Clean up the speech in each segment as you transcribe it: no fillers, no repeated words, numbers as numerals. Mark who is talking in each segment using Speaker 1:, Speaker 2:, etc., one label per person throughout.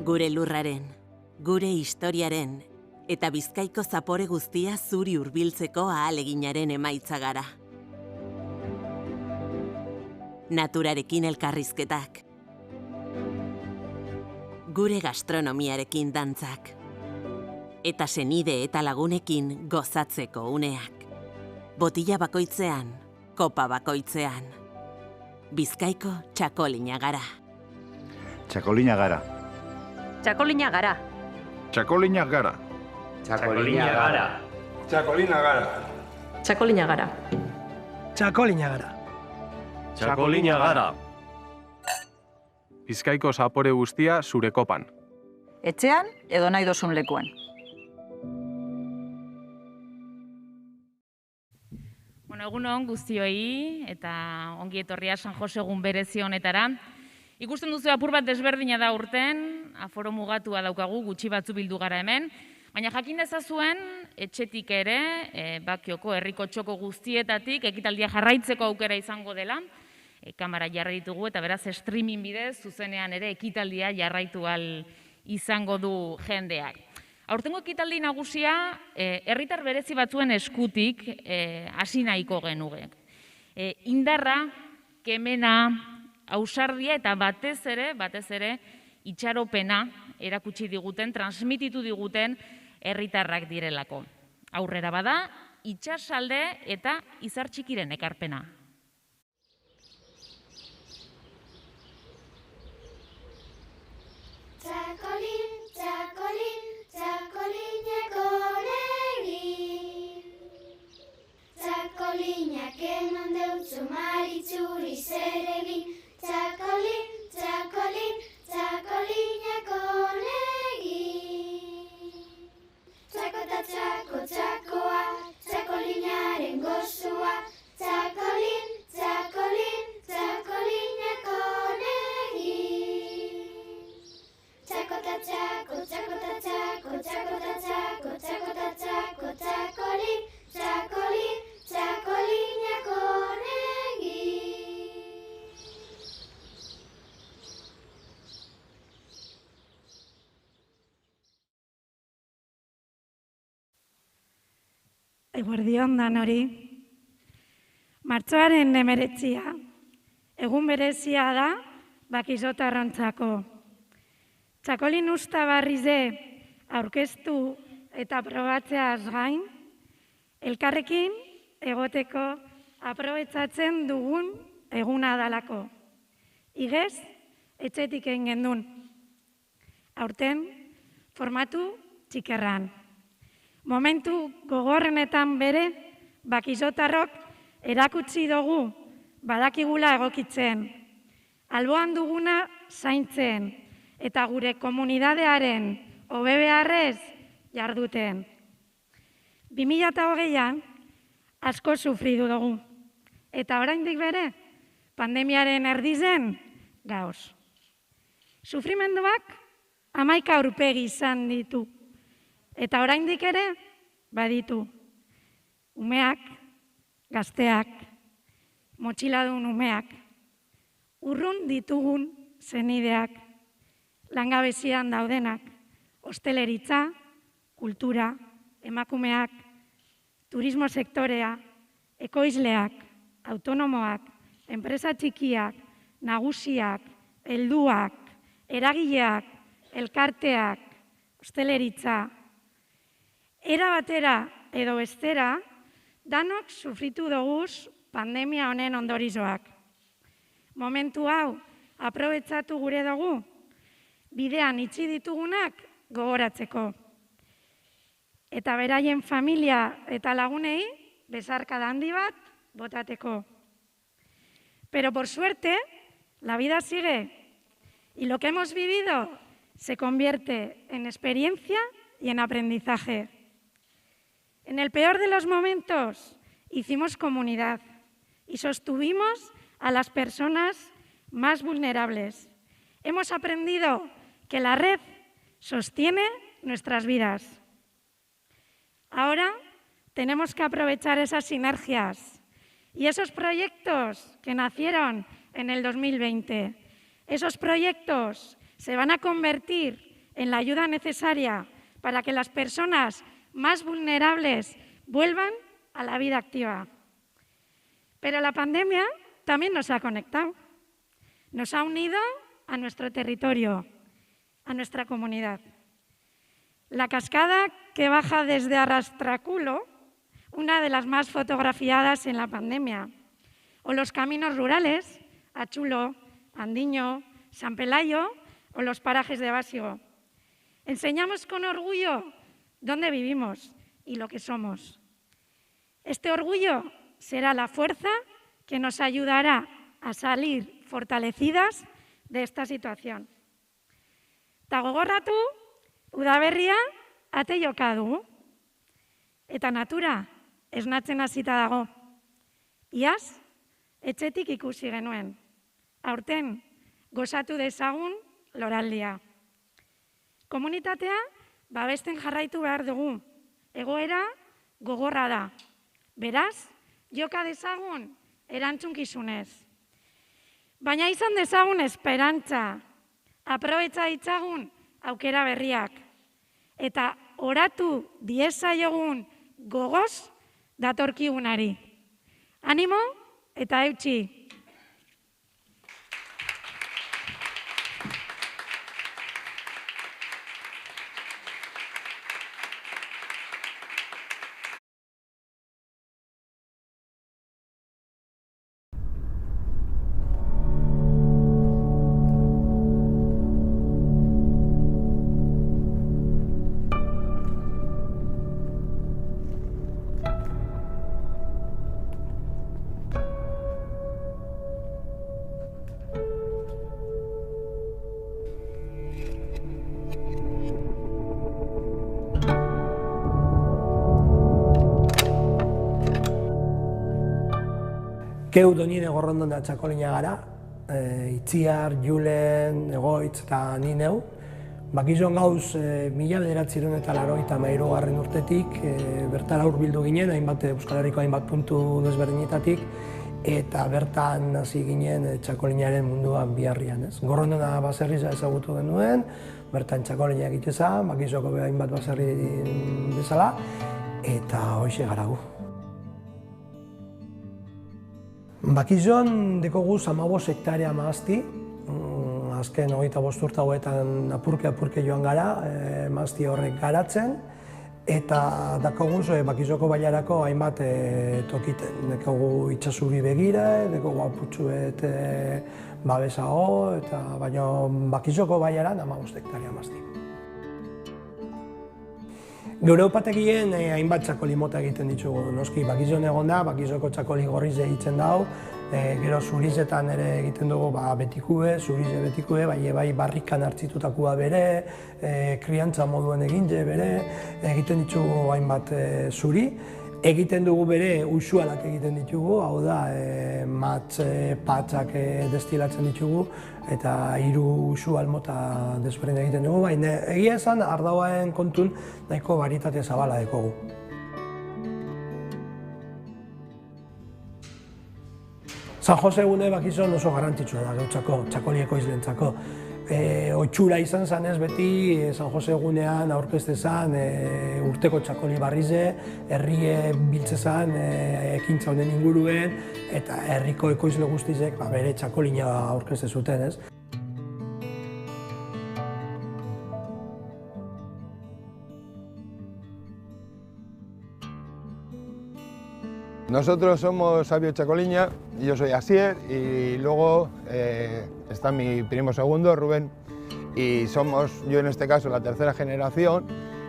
Speaker 1: Gure lurraren, gure historiaren, eta Bizkaiko zapore guztia zuri hurbiltzeko ahaleginaren emaitza gara. Naturarekin elkarrizketak. Gure gastronomiarekin dantzak. Eta senide eta lagunekin gozatzeko uneak. Botila bakoitzean, kopa bakoitzean. Bizkaiko txakolina gara.
Speaker 2: Txakolina gara.
Speaker 3: Txakolina gara.
Speaker 4: Txakolina gara.
Speaker 5: Txakolina gara.
Speaker 6: Txakolina gara.
Speaker 3: Txakolina gara.
Speaker 7: Txakolina gara.
Speaker 5: Txakolina gara.
Speaker 4: Bizkaiko zapore guztia zure kopan.
Speaker 3: Etxean edo nahi dozun lekuan.
Speaker 8: Egunon guztioi eta ongi etorria San Jose egun berezi honetara. Ikusten duzu apur bat desberdina da urten, aforo mugatua daukagu, gutxi batzu bildu gara hemen, baina jakin dezazuen etxetik ere, Bakioko herriko txoko guztietatik ekitaldia jarraitzeko aukera izango dela. Kamera jarri ditugu eta beraz streaming bidez zuzenean ere ekitaldia jarraitu ahal izango du jendeak. Aurtengo ekitaldi nagusia herritar berezi batzuen eskutik hasi nahiko genuke. Indarra, kemena, ausardia eta batez ere itxaropena erakutsi diguten, transmititu diguten herritarrak direlako. Aurrera bada, itsasalde eta izar txikiren ekarpena.
Speaker 9: Txakolin, txakolin, txakolineko negin. Txakolinak eman deutzu maritzuri zeregin. Txakolin, txakolin, txakolineko negin. Txako eta txako, txakoa, txakolinaren gozua. Txakolin, txakolin, txakolineko negin. Txako eta txako, txako eta txako, txako eta txako, txako eta txako, txakolin, txakolin, txakolineko negin.
Speaker 10: Eguerdion danori. Martxoaren 19, egun berezia da Bakizotarrontzako. Txakolin usta barrize aurkeztu eta probatzeaz gain, elkarrekin egoteko aprobetxatzen dugun eguna dalako. Igez, etxetik egin gendun. Aurten, formatu txikerran. Momentu gogorrenetan bere, Bakizotarrok erakutsi dugu badakigula egokitzen, alboan duguna zaintzen, eta gure komunidadearen hobe beharrez jarduten. 2020an asko sufridu dugu, eta oraindik bere pandemiaren erdizen gaoz. Sufrimenduak 11 aurpegi izan ditu, eta oraindik ere baditu. Umeak, gazteak, motxiladun umeak, urrun ditugun senideak, langabezian daudenak, hosteleritza, kultura, emakumeak, turismo sektorea, ekoizleak, autonomoak, enpresa txikiak, nagusiak, helduak, eragileak, elkarteak, hosteleritza. Era batera edo bestera, danok sufritu doguz pandemia honen ondorizoak. Momentu hau aprobetxatu gure dugu, bidean itxi ditugunak gogoratzeko. Eta beraien familia eta lagunei besarkada handi bat botateko. Pero por suerte, la vida sigue y lo que hemos vivido se convierte en experiencia y en aprendizaje. En el peor de los momentos hicimos comunidad y sostuvimos a las personas más vulnerables. Hemos aprendido que la red sostiene nuestras vidas. Ahora tenemos que aprovechar esas sinergias y esos proyectos que nacieron en el 2020. Esos proyectos se van a convertir en la ayuda necesaria para que las personas más vulnerables vuelvan a la vida activa. Pero la pandemia también nos ha conectado, nos ha unido a nuestro territorio, a nuestra comunidad. La cascada que baja desde Arrastraculo, una de las más fotografiadas en la pandemia, o los caminos rurales, Achulo, Andiño, San Pelayo o los parajes de Basigo. Enseñamos con orgullo dónde vivimos y lo que somos. Este orgullo será la fuerza que nos ayudará a salir fortalecidas de esta situación. Ta gogorratu, udaberria ate joka dugu. Eta natura esnatzen hasita dago. Iaz, etxetik ikusi genuen. Aurten, gozatu dezagun loraldia. Komunitatea babesten jarraitu behar dugu. Egoera gogorra da. Beraz, joka dezagun erantzunkizunez. Baina izan dezagun esperantza. Aprobetxa ditzagun aukera berriak. Eta oratu diezaiogun gogoz datorkigunari. Animo eta eutxi.
Speaker 7: Geu donien egorrondon da Txakolina gara, Itziar, Julen, Egoitz eta ni neu. Bakizon gauz 1983 urtetik bertara hurbildu ginen, Euskal Herriko hainbat puntu desberdinetatik, eta bertan hasi ginen Txakolinaren munduan biharrian. Gorrondona baserriza ezagutu genuen, bertan Txakolina egitezan, Bakizoko hainbat baserri bezala, eta hoxe garagu. Bakizon dekogu 15 hektarea maazti, azken 25 urte hauetan apurke joan gara, maazti horrek garatzen, eta dakogu Bakizoko bailarako hainbat tokiten. Dekogu itsasuri begira, dekogu aputxuet babesago, baina Bakizoko bailaran 15 hektarea maazti. Geure upategien hainbat txakoli mota egiten ditugu. Noski, Bakizon egon da, Bakizoko txakoli gorriz egiten dau, gero zurizetan ere egiten dugu betikue, zurize betikue, bai barrikan hartzitutakua bere, kriantza moduen egin bere, egiten ditugu hainbat zuri. Egiten dugu bere usualak egiten ditugu, hau da, matz, patxak destilatzen ditugu, eta 3 usual mota desberdin egiten dugu, baina egia esan ardauen kontun nahiko barietate zabala dekogu. San Jose egune Bakizon oso garrantzitsua da gautzako, txakoli ekoizlentzako. Oitxura izan zanez beti San Jose egunean aurkeztezan urteko txakoli barrize, herrie biltzezan ekintza honen inguruen, eta herriko ekoizle guztizek bere txakolina aurkezte zuten, ez?
Speaker 6: Nosotros somos Sabio Txakoliña, yo soy Asier y luego está mi primo segundo, Rubén, y somos, yo en este caso, la tercera generación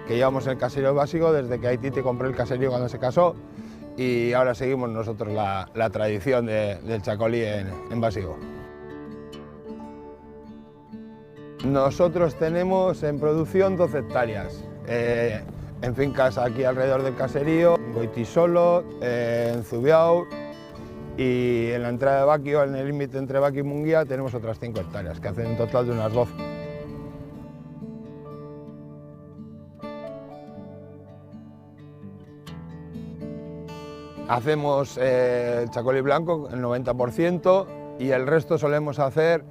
Speaker 6: que llevamos el caserío de Basigo desde que Haití te compró el caserío cuando se casó y ahora seguimos nosotros la tradición del Txakoli en Basigo. Nosotros tenemos en producción 12 hectáreas. En fincas aquí alrededor del caserío, en Goitisolo, en Zubiaur y en la entrada de Bakio, en el límite entre Bakio y Munguía, tenemos otras 5 hectáreas, que hacen un total de unas 12. Hacemos txakoli blanco, el 90%, y el resto solemos hacer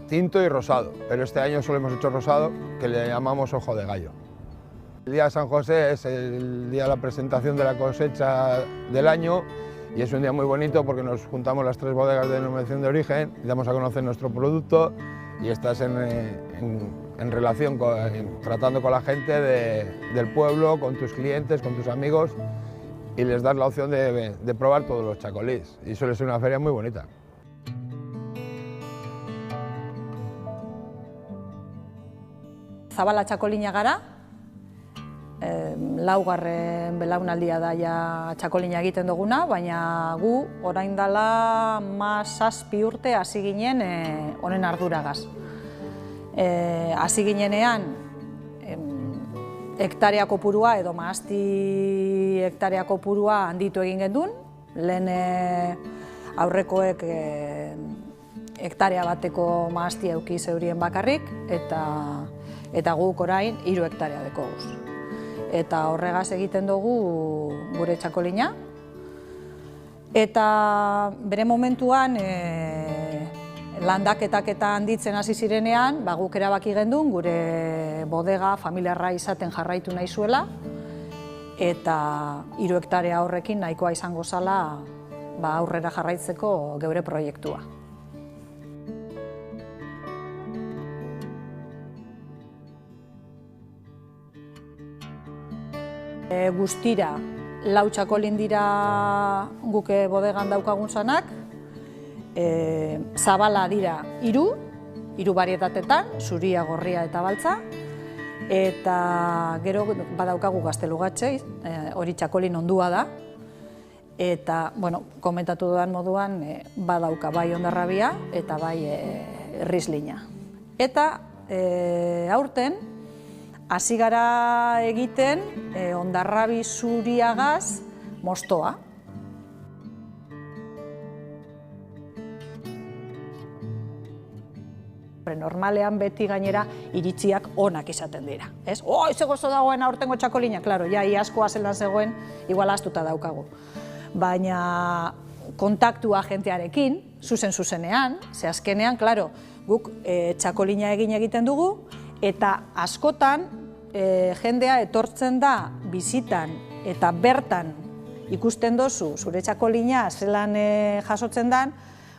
Speaker 6: tinto y rosado, pero este año solo hemos hecho rosado, que le llamamos ojo de gallo. El día de San José es el día de la presentación de la cosecha del año y es un día muy bonito porque nos juntamos las 3 bodegas de denominación de origen y damos a conocer nuestro producto y estás en relación, tratando con la gente del pueblo, con tus clientes, con tus amigos y les das la opción de probar todos los chacolís y suele ser una feria muy bonita.
Speaker 11: Zabala txakolina gara, laugarren belaunaldia da ja txakolina egiten duguna, baina gu orain dela 7 urte hasi ginen honen arduragaz. Hasi ginenean hektarea kopurua edo mahasti hektarea kopurua handitu egin gendun, lehen aurrekoek hektarea bateko mahasti euki zeurien bakarrik, eta guk orain 3 hektarea dekoguz. Eta horregaz egiten dugu gure txakolina. Eta bere momentuan landaketak eta handitzen hasi zirenean, guk erabaki gendun gure bodega familiarra izaten jarraitu nahi zuela, eta 3 hektarea horrekin nahikoa izango zala aurrera jarraitzeko geure proiektua. Guztira, 4 txakolin dira guke bodegan daukagun zanak, zabala dira 3 barietatetan, zuria, gorria eta baltza, eta gero badaukagu gaztelugatxe, hori txakolin ondua da, eta, komentatu dudan moduan, badauka bai ondarrabia eta bai rislina. Eta aurten, hasi gara egiten ondarrabi zuriagaz mostoa. Normalean beti gainera iritziak onak izaten dira. Ez? Ze gozo dagoen aurtengo txakolina, klaro, ja iaskoa zelan zegoen, igual astuta daukagu. Baina kontaktua jentearekin, zuzenean, ze azkenean, klaro, guk txakolina egiten dugu, eta askotan jendea etortzen da bizitan eta bertan ikusten dozu zure txakolina zelan jasotzen dan,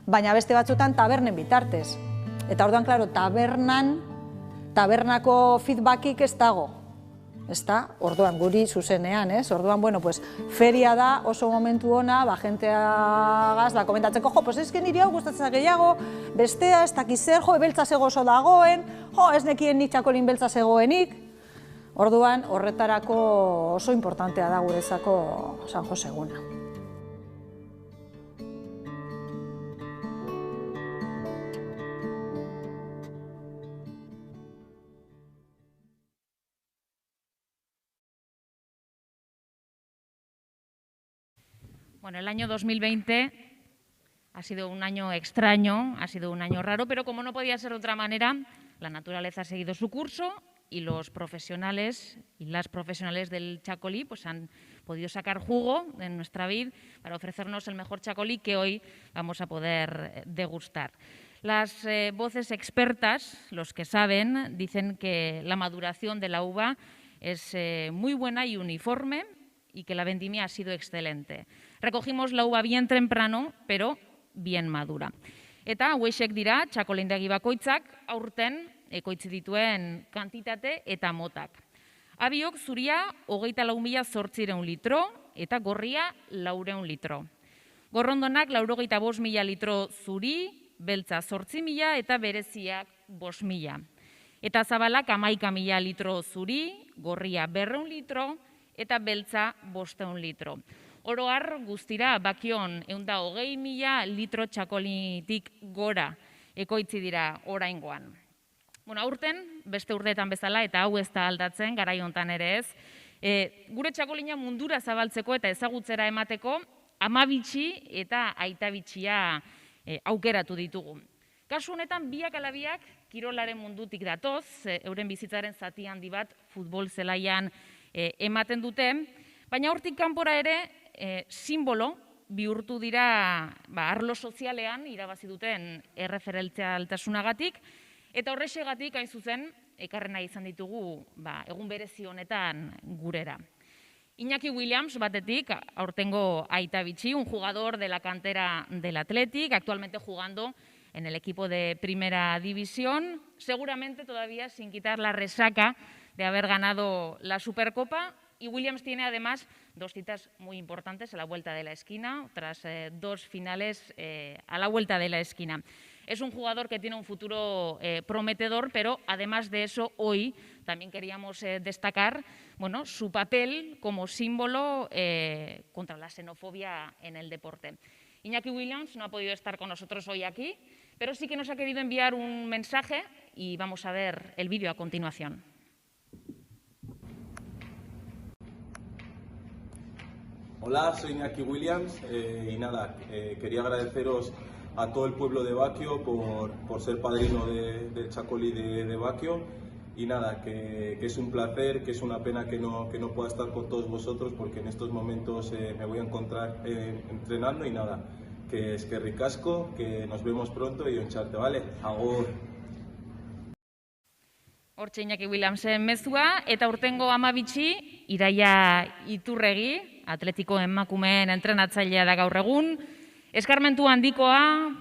Speaker 11: baina beste batzutan tabernen bitartez. Eta orduan, klaro, tabernako feedbackik ez dago. Orduan, guri zuzenean, ez? Orduan, feria da oso momentu ona, jenteagaz da komentatzeko, ezken niri hau gustatzen gehiago, bestea, ez dakiz zer, beltza zegozo dagoen, ez nekien nik txakolin beltza zegoenik. Orduan, horretarako oso importantea da guretzako San Jose eguna.
Speaker 8: El año 2020 ha sido un año extraño, ha sido un año raro, pero como no podía ser de otra manera, la naturaleza ha seguido su curso y los profesionales y las profesionales del chacolí han podido sacar jugo de nuestra vid para ofrecernos el mejor chacolí que hoy vamos a poder degustar. Las voces expertas, los que saben, dicen que la maduración de la uva es muy buena y uniforme y que la vendimia ha sido excelente. Recogimos la uva bien temprano, pero bien madura. Eta hauexek dira txakolindegi bakoitzak aurten ekoitzi dituen kantitate eta motak. Abiok zuria 24.800 litro eta gorria 400 litro. Gorrondonak 85.000 litro zuri, beltza 8.000 eta bereziak 5.000. Eta zabalak 11.000 litro zuri, gorria 200 litro eta beltza 500 litro. Oroar guztira bakion 120.000 litro txakolitik gora ekoitzi dira oraingoan. Aurten, beste urteetan bezala, eta hau ez da aldatzen, garai hontan ere ez, gure txakolina mundura zabaltzeko eta ezagutzera emateko amabitxi eta aitabitxia aukeratu ditugu. Kasu honetan, biak ala biak kirolaren mundutik datoz, euren bizitzaren zati handi bat futbol zelaian ematen dute, baina hortik kanpora ere simbolo bihurtu dira arlo sozialean irabazi duten erreferentzialtasunagatik, eta horrexegatik hain zuzen ekarri nahi izan ditugu egun berezi honetan gurera. Iñaki Williams, batetik, aurtengo aita bitxi, un jugador de la cantera del Athletic, actualmente jugando en el equipo de Primera División, seguramente todavía sin quitar la resaca de haber ganado la Supercopa. Y Williams tiene además 2 citas muy importantes a la vuelta de la esquina, tras 2 finales a la vuelta de la esquina. Es un jugador que tiene un futuro prometedor, pero además de eso, hoy también queríamos destacar su papel como símbolo contra la xenofobia en el deporte. Iñaki Williams no ha podido estar con nosotros hoy aquí, pero sí que nos ha querido enviar un mensaje y vamos a ver el vídeo a continuación.
Speaker 12: Hola, soy Iñaki Williams y nada, quería agradeceros a todo el pueblo de Baquio por ser padrino del Chacolí de Baquio y nada, que es un placer, que es una pena que no pueda estar con todos vosotros porque en estos momentos me voy a encontrar entrenando y nada, que es que ricasco, que nos vemos pronto y ontzarte, ¿vale? Agur!
Speaker 8: Hortxe Iñaki Williamsen mezua, eta urtengo ama bitxi, Iraia Iturregi, Atletiko emakumeen entrenatzailea da gaur egun, eskarmentu handikoa,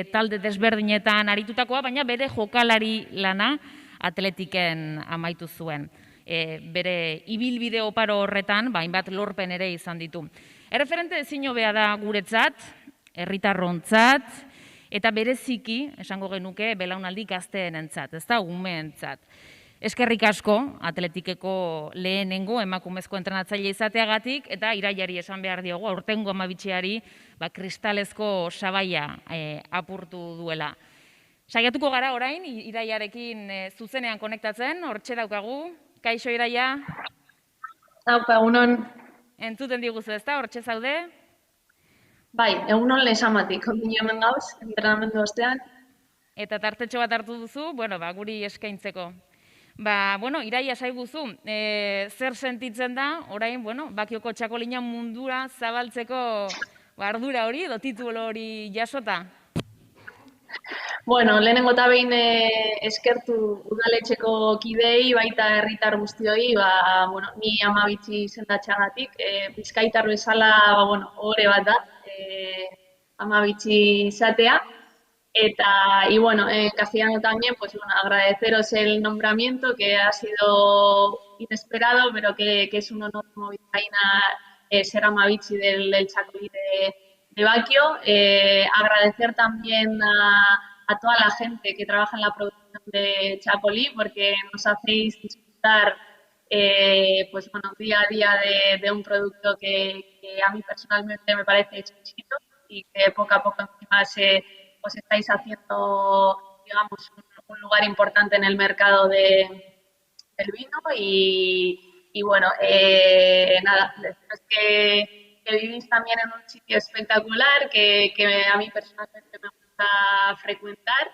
Speaker 8: talde desberdinetan aritutakoa, baina bere jokalari lana Atletiken amaitu zuen. Bere ibilbide oparo horretan, hainbat lorpen ere izan ditu. Erreferente ezin hobea da guretzat, herritarrontzat, eta bereziki, esango genuke, belaunaldi gazteenentzat, ez da, umeentzat. Eskerrik asko, Atletikeko lehenengo emakumezko entrenatzaile izateagatik, eta Iraiari esan behar diogu, aurtengo amabitxiari, kristalezko sabaia apurtu duela. Saiatuko gara orain, Iraiarekin zuzenean konektatzen, hortxe daukagu. Kaixo, Iraia?
Speaker 13: Haupa, egunon.
Speaker 8: Entzuten diguzu ez da, hortxe zaude?
Speaker 13: Bai, egunon lehesamatik, ondino hemen gauz, entrenamendu ostean.
Speaker 8: Eta tartetxo bat hartu duzu, guri eskaintzeko. Iraia saiguzu, zer sentitzen da, orain, Bakioko txakolina mundura zabaltzeko ardura hori, edo titulo hori jasota?
Speaker 13: Lehenengo eta behin eskertu udaletxeko kidei, baita herritar guztioi, ni amabitzi sendatxagatik, Bizkaitar bezala, ore bat da, amabitzi izatea. Y en castellano también, agradeceros el nombramiento, que ha sido inesperado, pero que es un honor como vizcaína ser amabitzi del Chacolí de Baquio. Agradecer también a toda la gente que trabaja en la producción de Chacolí, porque nos hacéis disfrutar día a día de un producto que a mí personalmente me parece exquisito y que poco a poco encima os estáis haciendo, digamos, un lugar importante en el mercado del vino nada, deciros que vivís también en un sitio espectacular que a mí personalmente me gusta frecuentar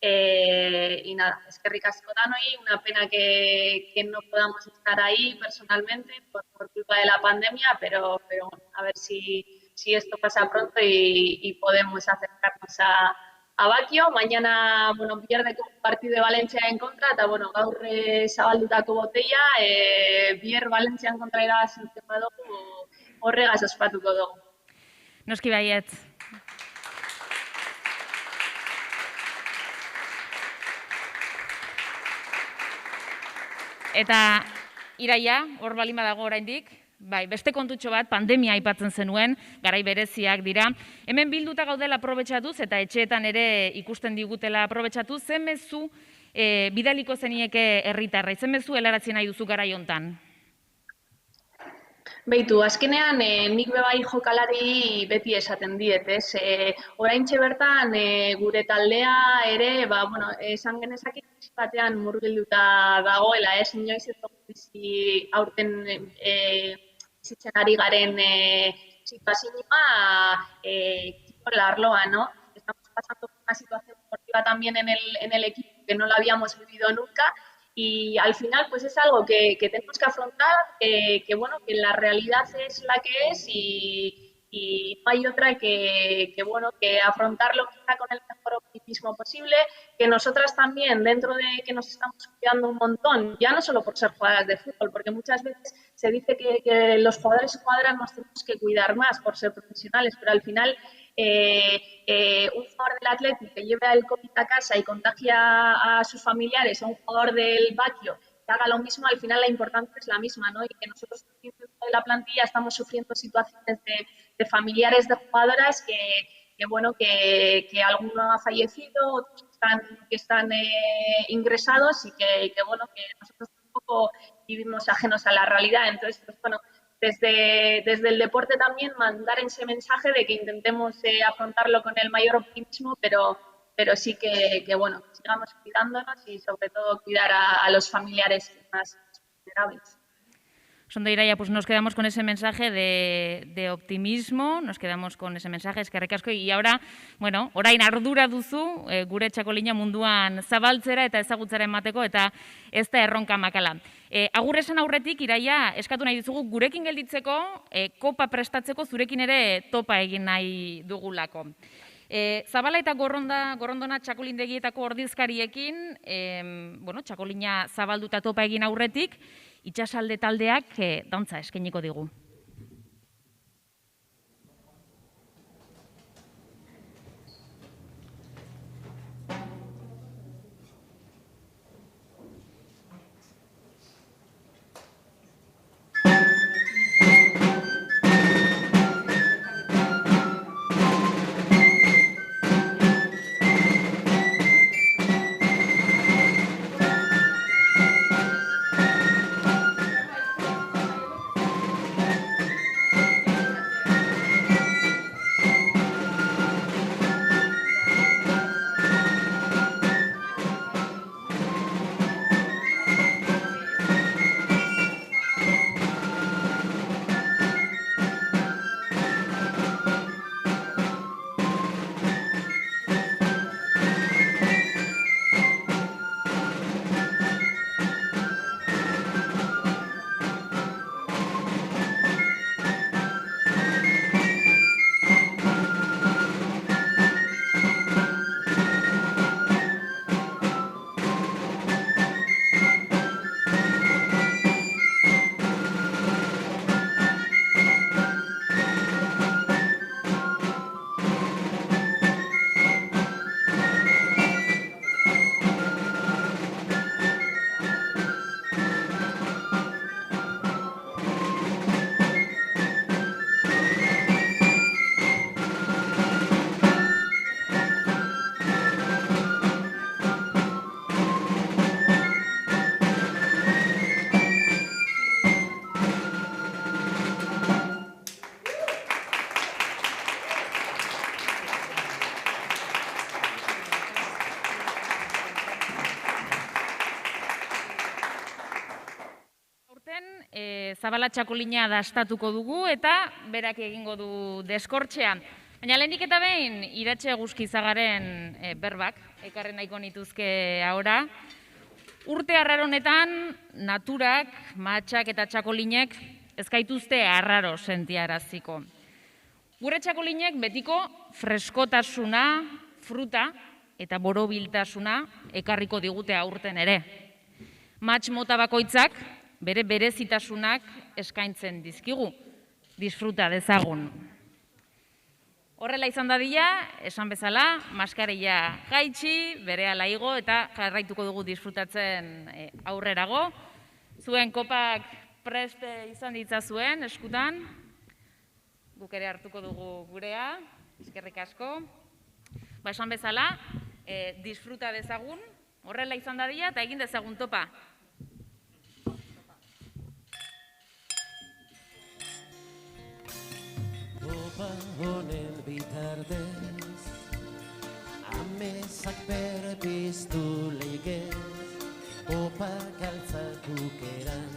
Speaker 13: y nada, es que ricasco danoi, una pena que no podamos estar ahí personalmente por culpa de la pandemia, pero a ver si esto pasa pronto y podemos acercarnos a Baquio. Mañana, pierde un partido de Valencia en contra, eta, gaur zabaldutako botella, bier Valencia en contra irabazi dugu, horregaz ospatuko dugu.
Speaker 8: Noski baiet. Eta Iraia, hor balin badago oraindik, beste kontutxo bat, pandemia aipatzen zenuen, garai bereziak dira. Hemen bilduta gaudela aprobetxatuz, eta etxeetan ere ikusten digutela aprobetxatuz, zen mezu bidaliko zenieke herritarra, zen mezu helarazi nahi duzu garai hontan?
Speaker 13: Beitu, azkenean nik bebai jokalari beti esaten diet, ez? Oraintxe bertan gure taldea ere, esan genezake batean murgilduta dagoela, ez? Inoiz ez bizi aurten bizitzen ari garen situazioa la arloa, ¿no? Estamos pasando por una situación deportiva también en el equipo que no la habíamos vivido nunca y al final pues es algo que tenemos que afrontar, que la realidad es la que es y y no hay otra que afrontarlo quizá con el mejor optimismo posible, que nosotras también, dentro de que nos estamos cuidando un montón, ya no solo por ser jugadoras de fútbol, porque muchas veces se dice que los jugadores y jugadoras nos tenemos que cuidar más por ser profesionales, pero al final un jugador del Athletic que lleve el COVID a casa y contagia a sus familiares, o un jugador del Baquio que haga lo mismo, al final la importancia es la misma, ¿no? Y que nosotros de la plantilla estamos sufriendo situaciones de familiares de jugadoras que alguno ha fallecido, otros que están ingresados y que nosotros tampoco vivimos ajenos a la realidad. Entonces, pues bueno, desde el deporte también mandar ese mensaje de que intentemos afrontarlo con el mayor optimismo, pero sí que sigamos cuidándonos y sobre todo cuidar a los familiares más vulnerables.
Speaker 8: Sonda Iraia, pues nos quedamos con ese mensaje de optimismo, nos quedamos con ese mensaje, eskerrik asko, y ahora, bueno, orain ardura duzu, gure txakolina munduan zabaltzera eta ezagutzera emateko, eta ez da erronka makala. Agur esan aurretik, Iraia, eskatu nahi dizugu, gurekin gelditzeko, kopa prestatzeko zurekin ere topa egin nahi dugulako. Zabala eta Gorrondona txakolindegietako ordizkariekin, txakolina zabalduta topa egin aurretik, itxasalde taldeak dantza eskainiko digu. Zabala txakolina dastatuko dugu eta berak egingo du deskortxea. Baina lehenik eta behin, Iratxe Guzkizagaren berbak, ekarri nahiko nituzke ahora. Urte arraronetan, naturak, matxak eta txakolinek ez gaituzte arraro sentiaraziko. Gure txakolinek betiko freskotasuna, fruta eta borobiltasuna ekarriko digute aurten ere. Matx mota bakoitzak, bere berezitasunak eskaintzen dizkigu, disfruta dezagun. Horrela izan dadila, esan bezala, maskareia jaitsi, berehala igo eta jarraituko dugu disfrutatzen aurrerago. Zuen kopak prest izan ditzazuen eskutan, guk ere hartuko dugu gurea, eskerrik asko. Esan bezala, disfruta dezagun, horrela izan dadila eta egin dezagun topa.
Speaker 14: Topa honen bitartez, amesak berpiztu leikez, opak altzatuko eran,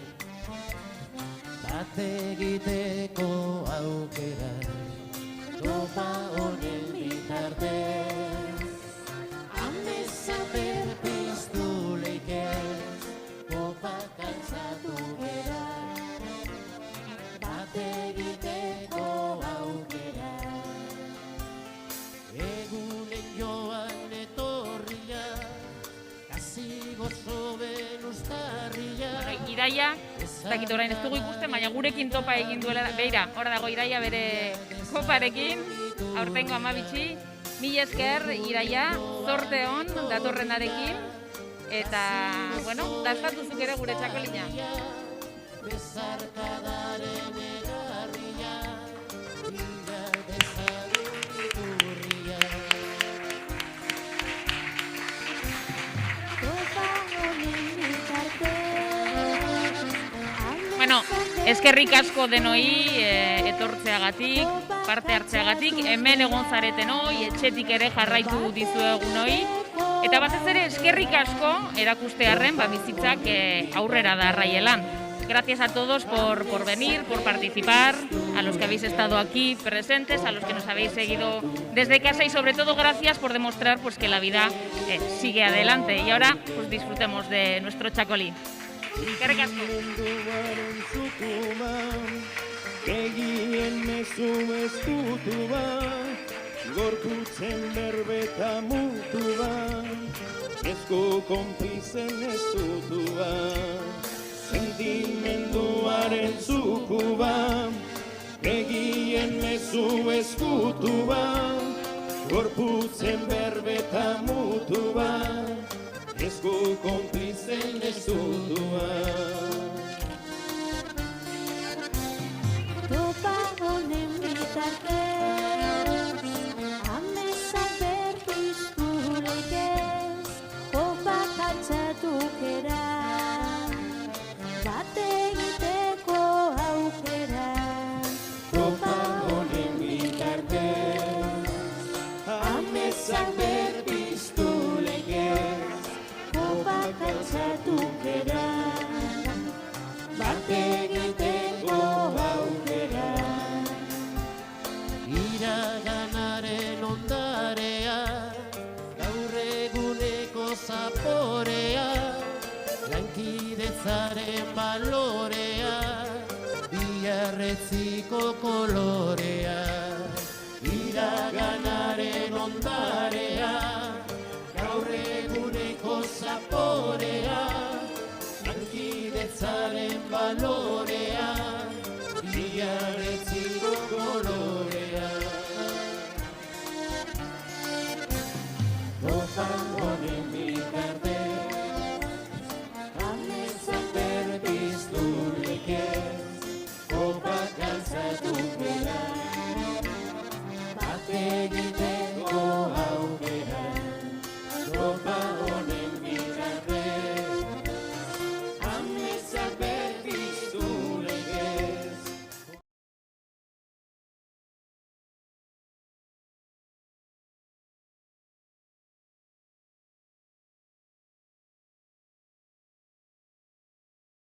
Speaker 14: bat egiteko aukera. Topa honen bitartez, amesak berpiztu leikez, opak altzatuko eran, bat egiteko aukera.
Speaker 8: Iraia, ez dakit orain ez dugu ikusten, baina gurekin topa egin duela, beira, hor dago Iraia bere koparekin, aurtengo amabitxi, mil esker Iraia, zorte hon datorrenarekin, eta, bueno, dastatuzuk ere gure txakolina. Bueno, eskerrik asko denoi etortzeagatik, parte hartzeagatik, hemen egon zaretenoi, etxetik ere jarraitu dizuegunoi, eta batez ere eskerrik asko erakustearren bizitzak aurrera da Raielan. Gracias a todos por venir, por participar, a los que habéis estado aquí presentes, a los que nos habéis seguido desde casa y sobre todo gracias por demostrar pues, que la vida sigue adelante. Y ahora pues, disfrutemos de nuestro txakoli. Eskerrik asko.
Speaker 15: Egien mezu ezkutu bat, gorputzen berbeta mutu bat, ezko konpizen ezkutu bat, sentimenduaren zuku bat, egien mezu ezkutu bat, gorputzen berbeta mutu bat, ezko konpizen ezkutu bat.
Speaker 9: Topa honen bitartez, amesak berpiztu legez, kopak altzatukera, bat egiteko aukera.
Speaker 15: Topa honen bitartez, amesak berpiztu legez, kopak altzatukera, bat egiteko aukera.
Speaker 14: Iraganaren ondarea, gaur eguneko zaporea, lankidetzaren balorea, biarretziko kolorea. Iraganaren ondarea, gaur eguneko zaporea, lankidetzaren balorea,